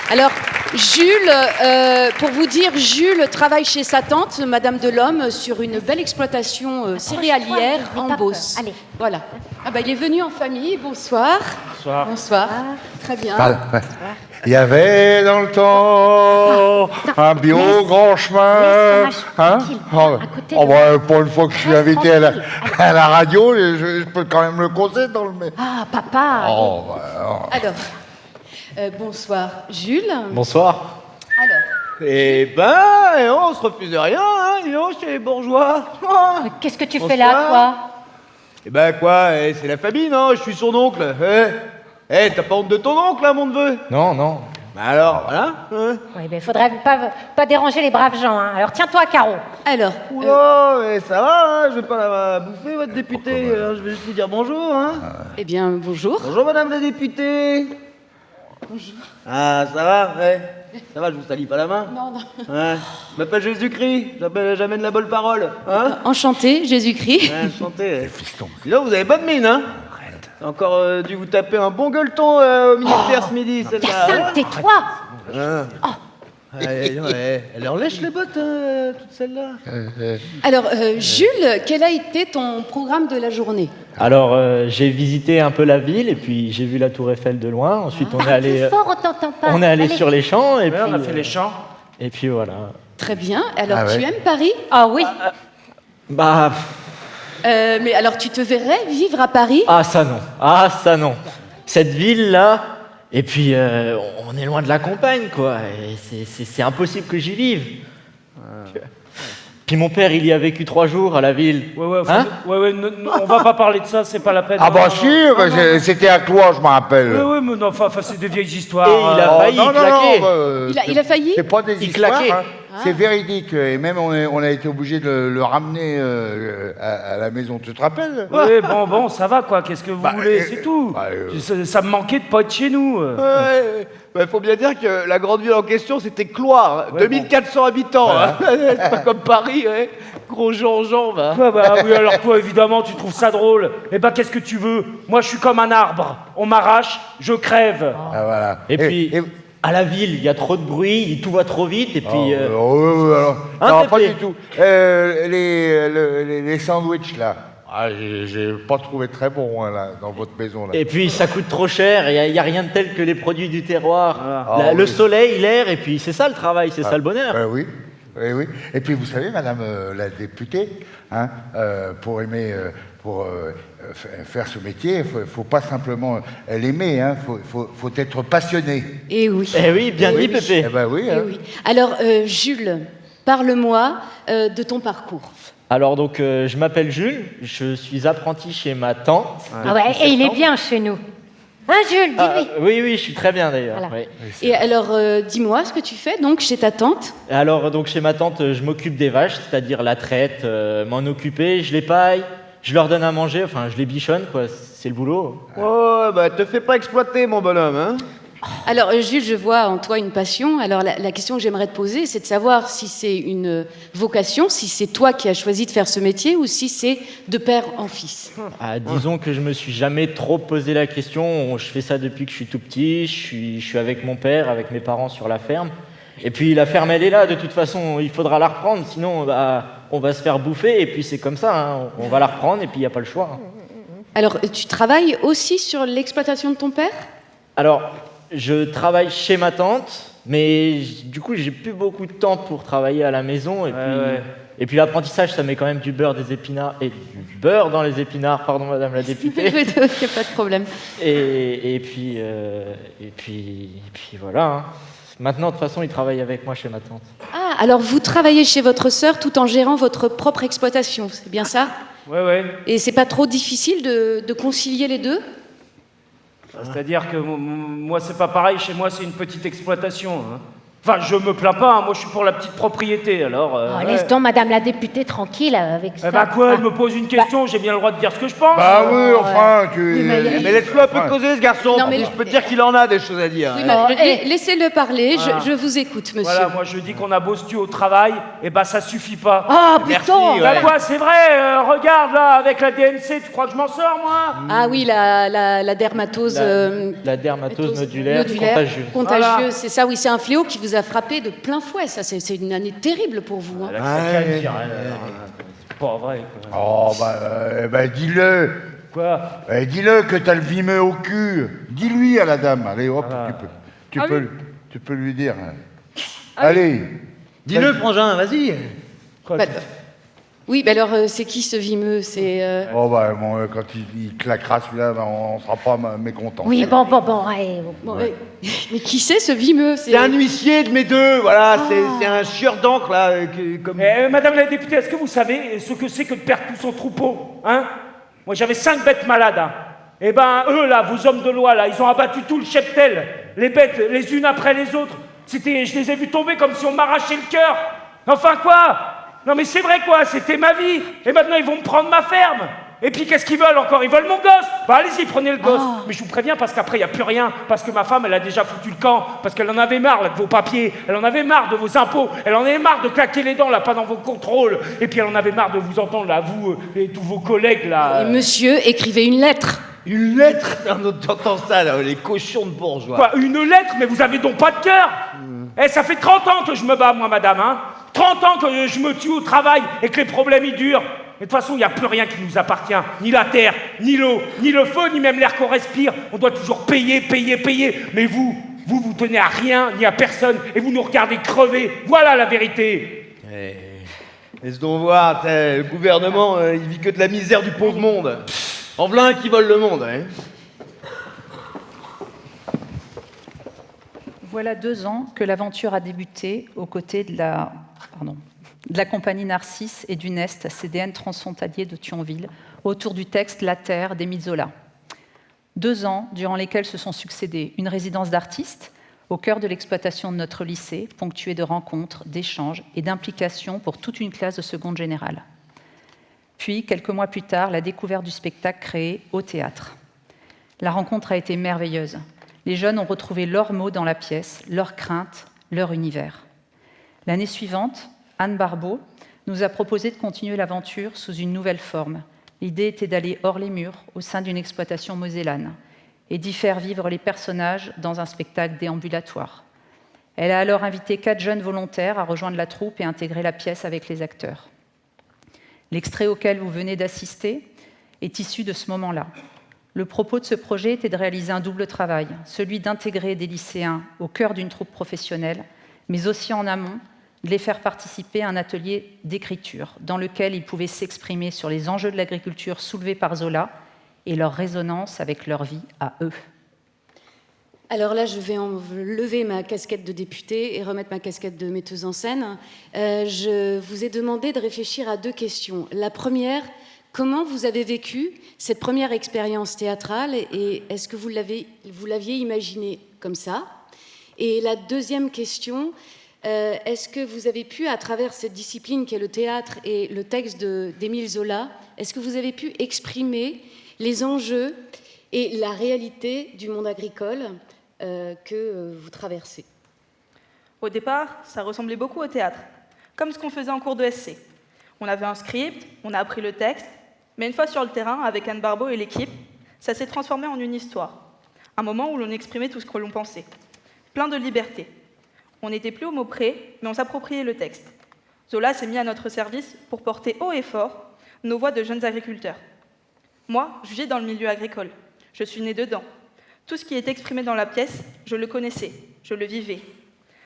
Alors, Jules, pour vous dire, Jules travaille chez sa tante, Madame Delhomme, sur une belle exploitation céréalière en Beauce. Allez. Voilà. Ah bah, il est venu en famille. Bonsoir. Bonsoir. Bonsoir. Très bien. Il y avait dans le temps un bio grand chemin. laisse ta machine tranquille, à côté de- Pour une fois que je suis invité à la radio, je peux quand même le causer dans le. Ah, papa. Oh, Alors, bonsoir, Jules. Bonsoir. Alors, Eh ben, on se refuse de rien, hein, dis donc, chez les bourgeois. Mais qu'est-ce que tu fais là, toi? Eh ben quoi, c'est la famille, non? Je suis son oncle. T'as pas honte de ton oncle, là, mon neveu? Non, non. Bah alors, voilà. Oui, mais faudrait pas déranger les braves gens, hein. Alors tiens-toi, Caro. alors, Oula, ça va, hein, je vais pas la bouffer, votre député. Je vais juste vous dire bonjour, hein. eh bien, bonjour. Bonjour, madame la députée. Bonjour. Ah, ça va, ouais. Ça va, je vous salis pas la main? Non, non. Ouais. Je m'appelle Jésus-Christ, j'amène la bonne parole, hein. Enchanté, Jésus-Christ. Ouais, santé. Dis donc, vous avez bonne mine, hein? J'ai encore dû vous taper un bon gueuleton au ministère ce midi, celle-là. Personne, tais-toi. Elle leur lèche les bottes, toute celle-là. Alors, Jules, quel a été ton programme de la journée? Alors, j'ai visité un peu la ville et puis j'ai vu la Tour Eiffel de loin. Ensuite, on est allé, Plus fort, on t'entend pas. on est allé Allez. sur les champs et puis on a fait les champs. et puis voilà. Très bien. Alors, Ah ouais. tu aimes Paris? Ah oui. Bah, Mais alors, tu te verrais vivre à Paris? ça non. Ah ça non. Cette ville là. Et puis on est loin de la campagne quoi. Et c'est impossible que j'y vive. Puis mon père, il y a vécu 3 jours à la ville. Ouais, Hein on va pas parler de ça, c'est pas la peine. Ah Non, bah non, si, non. bah, c'était à toi, je me rappelle. Mais non, enfin, c'est des vieilles histoires. Et il a Oh, failli non, non, claquer. non, bah, Il a failli? C'est pas des Il histoires, claquait. hein. C'est véridique. Et même on a été obligé de le ramener à la maison. Tu te rappelles? Oui, bon, ça va quoi, qu'est-ce que vous Bah, voulez, c'est tout. bah, Ça me manquait de pas être chez nous. Ouais, faut bien dire que la grande ville en question, c'était Cloire, Ouais, 2400 habitants. Hein. C'est pas comme Paris, ouais. Gros Jean-Jean, va. Ouais, bah oui, alors toi, évidemment, tu trouves ça drôle. Eh ben, qu'est-ce que tu veux? Moi, je suis comme un arbre. On m'arrache, je crève. Ah, voilà. Et puis à la ville, il y a trop de bruit, tout va trop vite et puis. alors, Hein, non, pas Pépé du tout. Les sandwichs, là. Ah, j'ai pas trouvé très bon, hein, là, dans votre maison, là. Et puis ça coûte trop cher, il y a rien de tel que les produits du terroir. Ah, Le oui. soleil, l'air, et puis c'est ça le travail, c'est ça le bonheur. Oui. Oui, oui. Et puis, vous savez, madame la députée, hein, pour faire ce métier, il faut pas simplement l'aimer, hein, faut être passionné. Eh oui. Eh oui, bien dit Pépé. Eh ben oui. Eh Hein. oui. Alors, Jules, parle-moi de ton parcours. Alors donc je m'appelle Jules, je suis apprenti chez ma tante. Ah ouais, depuis et il est septembre. bien chez nous. Hein, Jules, dis-lui. Oui, je suis très bien d'ailleurs. Voilà. oui. Et alors, dis-moi ce que tu fais donc chez ta tante. Alors donc chez ma tante, je m'occupe des vaches, c'est-à-dire la traite, m'en occuper, je les paille, je leur donne à manger, enfin je les bichonne quoi, c'est le boulot. Oh, bah, te fais pas exploiter, mon bonhomme, hein. Alors, Jules, je vois en toi une passion. Alors, la question que j'aimerais te poser, c'est de savoir si c'est une vocation, si c'est toi qui as choisi de faire ce métier ou si c'est de père en fils. Ah, disons que je me suis jamais trop posé la question, je fais ça depuis que je suis tout petit, je suis avec mon père, avec mes parents sur la ferme. Et puis la ferme elle est là, de toute façon il faudra la reprendre, sinon bah, on va se faire bouffer et puis c'est comme ça, hein, on va la reprendre et puis il n'y a pas le choix. Hein. Alors, tu travailles aussi sur l'exploitation de ton père? Alors, je travaille chez ma tante, mais du coup, j'ai plus beaucoup de temps pour travailler à la maison. Et puis l'apprentissage, ça met quand même du beurre, des épinards et du beurre dans les épinards, pardon, madame la députée. Il n'y a pas de problème. et puis voilà. Hein. Maintenant, de toute façon, il travaille avec moi chez ma tante. Ah, alors vous travaillez chez votre sœur tout en gérant votre propre exploitation, c'est bien ça? Ouais. Et c'est pas trop difficile de concilier les deux? C'est-à-dire que moi, c'est pas pareil, chez moi, c'est une petite exploitation. Hein. Enfin, je me plains pas, hein, moi je suis pour la petite propriété, alors... Oh, laisse donc Madame la députée tranquille avec ça. Eh ben quoi, elle me pose une question, j'ai bien le droit de dire ce que je pense. Bah oui, enfin, tu... Oui, mais- Mais laisse-le un peu causer, ce garçon. Non, mais- Je peux te dire qu'il en a des choses à dire. Oui, hein. mais laissez-le parler, Voilà. je vous écoute, monsieur. Voilà, moi je dis qu'on a beau se tuer au travail, et ben ça suffit pas. Oh Merci, putain ouais. Bah quoi, c'est vrai, regarde là, avec la DNC, tu crois que je m'en sors, moi? Ah oui, la dermatose... La dermatose nodulaire contagieuse. Voilà. C'est ça, oui, c'est un fléau qui vous a frappé de plein fouet. Ça, c'est une année terrible pour vous. hein. Elle a que ça qu'à dire, elle, c'est pas vrai, quoi. Oh, bah dis-le. Quoi? Dis-le que t'as le vimeux au cul. Dis-lui à la dame. Allez, hop, tu peux lui dire. Allez. Dis-le, frangin, vas-y. Quoi, Bah, oui, mais alors, c'est qui ce vimeux? C'est... Oh, bah, bon, quand il claquera celui-là, bah, on sera pas mécontent. Oui, bon, ouais, bon. Bon, mais qui c'est ce vimeux? C'est un huissier de mes deux, voilà, c'est un chieur d'encre, là, comme... Madame la députée, est-ce que vous savez ce que c'est que de perdre tout son troupeau, hein? Moi j'avais 5 bêtes malades, hein. Eh ben, eux, là, vos hommes de loi, là, ils ont abattu tout le cheptel, les bêtes, les unes après les autres. Je les ai vus tomber comme si on m'arrachait le cœur. Enfin, quoi? Non mais c'est vrai quoi, c'était ma vie. Et maintenant ils vont me prendre ma ferme. Et puis qu'est-ce qu'ils veulent encore? Ils veulent mon gosse. Bah allez-y, prenez le gosse. Mais je vous préviens parce qu'après il n'y a plus rien. Parce que ma femme elle a déjà foutu le camp. Parce qu'elle en avait marre là, de vos papiers. Elle en avait marre de vos impôts. Elle en avait marre de claquer les dents là, pas dans vos contrôles. Et puis elle en avait marre de vous entendre là, vous et tous vos collègues là. Et monsieur, écrivez une lettre. Une lettre? T'entends ça, là, les cochons de bourgeois. Quoi, une lettre? Mais vous avez donc pas de cœur. Eh, ça fait 30 ans que je me bats moi madame, hein. 30 ans que je me tue au travail et que les problèmes y durent. Et de toute façon, il n'y a plus rien qui nous appartient. Ni la terre, ni l'eau, ni le feu, ni même l'air qu'on respire. On doit toujours payer. Mais vous tenez à rien, ni à personne, et vous nous regardez crever. Voilà la vérité. Laisse donc voir, le gouvernement, il vit que de la misère du pauvre monde. En v'là un qui vole le monde, hein. Voilà 2 ans que l'aventure a débuté aux côtés de la compagnie Narcisse et du Nest, CDN transfrontalier de Thionville, autour du texte La Terre d'Émile Zola. 2 ans durant lesquels se sont succédés une résidence d'artistes au cœur de l'exploitation de notre lycée, ponctuée de rencontres, d'échanges et d'implications pour toute une classe de seconde générale. Puis, quelques mois plus tard, la découverte du spectacle créé au théâtre. La rencontre a été merveilleuse. Les jeunes ont retrouvé leurs mots dans la pièce, leurs craintes, leur univers. L'année suivante, Anne Barbeau nous a proposé de continuer l'aventure sous une nouvelle forme. L'idée était d'aller hors les murs, au sein d'une exploitation mosellane, et d'y faire vivre les personnages dans un spectacle déambulatoire. Elle a alors invité 4 jeunes volontaires à rejoindre la troupe et intégrer la pièce avec les acteurs. L'extrait auquel vous venez d'assister est issu de ce moment-là. Le propos de ce projet était de réaliser un double travail, celui d'intégrer des lycéens au cœur d'une troupe professionnelle, mais aussi en amont, de les faire participer à un atelier d'écriture dans lequel ils pouvaient s'exprimer sur les enjeux de l'agriculture soulevés par Zola et leur résonance avec leur vie à eux. Alors là, je vais lever ma casquette de députée et remettre ma casquette de metteuse en scène. Je vous ai demandé de réfléchir à 2 questions. La première, comment vous avez vécu cette première expérience théâtrale et est-ce que vous l'aviez imaginée comme ça? Et la deuxième question, est-ce que vous avez pu, à travers cette discipline qu'est le théâtre et le texte d'Émile Zola, est-ce que vous avez pu exprimer les enjeux et la réalité du monde agricole que vous traversez? Au départ, ça ressemblait beaucoup au théâtre, comme ce qu'on faisait en cours de SC. On avait un script, on a appris le texte, mais une fois sur le terrain, avec Anne Barbeau et l'équipe, ça s'est transformé en une histoire. Un moment où l'on exprimait tout ce que l'on pensait. Plein de liberté. On n'était plus au mot près, mais on s'appropriait le texte. Zola s'est mis à notre service pour porter haut et fort nos voix de jeunes agriculteurs. Moi, je vis dans le milieu agricole. Je suis née dedans. Tout ce qui est exprimé dans la pièce, je le connaissais, je le vivais.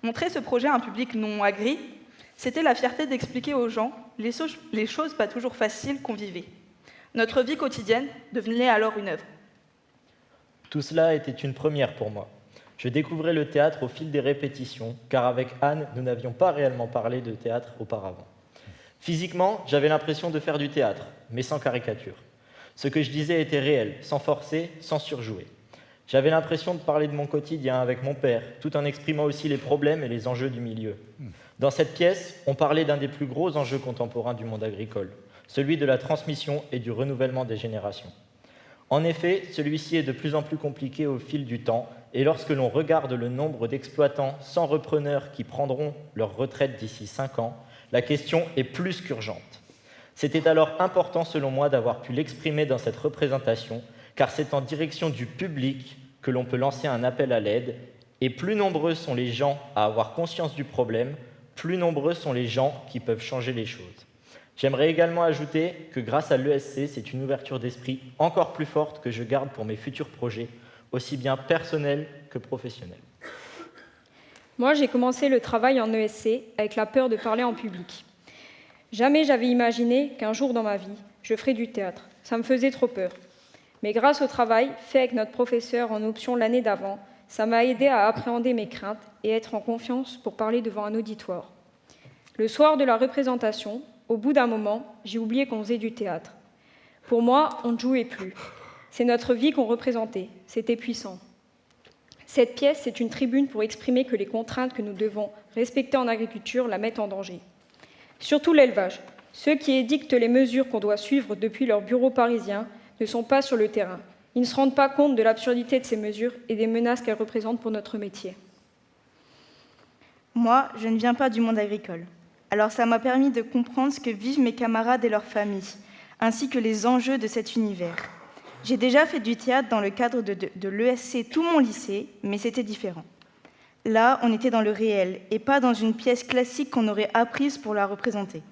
Montrer ce projet à un public non agri, c'était la fierté d'expliquer aux gens les choses pas toujours faciles qu'on vivait. Notre vie quotidienne devenait alors une œuvre. Tout cela était une première pour moi. Je découvrais le théâtre au fil des répétitions, car avec Anne, nous n'avions pas réellement parlé de théâtre auparavant. Physiquement, j'avais l'impression de faire du théâtre, mais sans caricature. Ce que je disais était réel, sans forcer, sans surjouer. J'avais l'impression de parler de mon quotidien avec mon père, tout en exprimant aussi les problèmes et les enjeux du milieu. Dans cette pièce, on parlait d'un des plus gros enjeux contemporains du monde agricole, celui de la transmission et du renouvellement des générations. En effet, celui-ci est de plus en plus compliqué au fil du temps, et lorsque l'on regarde le nombre d'exploitants sans repreneurs qui prendront leur retraite d'ici 5 ans, la question est plus qu'urgente. C'était alors important, selon moi, d'avoir pu l'exprimer dans cette représentation, car c'est en direction du public que l'on peut lancer un appel à l'aide, et plus nombreux sont les gens à avoir conscience du problème, plus nombreux sont les gens qui peuvent changer les choses. J'aimerais également ajouter que grâce à l'ESC, c'est une ouverture d'esprit encore plus forte que je garde pour mes futurs projets, aussi bien personnels que professionnels. Moi, j'ai commencé le travail en ESC avec la peur de parler en public. Jamais j'avais imaginé qu'un jour dans ma vie, je ferais du théâtre. Ça me faisait trop peur. Mais grâce au travail fait avec notre professeur en option l'année d'avant, ça m'a aidé à appréhender mes craintes et être en confiance pour parler devant un auditoire. Le soir de la représentation, au bout d'un moment, j'ai oublié qu'on faisait du théâtre. Pour moi, on ne jouait plus. C'est notre vie qu'on représentait. C'était puissant. Cette pièce, c'est une tribune pour exprimer que les contraintes que nous devons respecter en agriculture la mettent en danger. Surtout l'élevage. Ceux qui édictent les mesures qu'on doit suivre depuis leur bureau parisien ne sont pas sur le terrain. Ils ne se rendent pas compte de l'absurdité de ces mesures et des menaces qu'elles représentent pour notre métier. Moi, je ne viens pas du monde agricole. Alors ça m'a permis de comprendre ce que vivent mes camarades et leurs familles, ainsi que les enjeux de cet univers. J'ai déjà fait du théâtre dans le cadre de l'ESC tout mon lycée, mais c'était différent. Là, on était dans le réel et pas dans une pièce classique qu'on aurait apprise pour la représenter.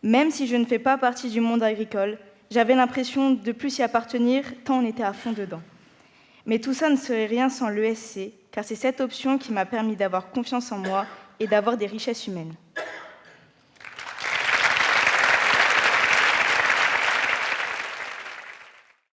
Même si je ne fais pas partie du monde agricole, j'avais l'impression de plus y appartenir tant on était à fond dedans. Mais tout ça ne serait rien sans l'ESC, car c'est cette option qui m'a permis d'avoir confiance en moi et d'avoir des richesses humaines.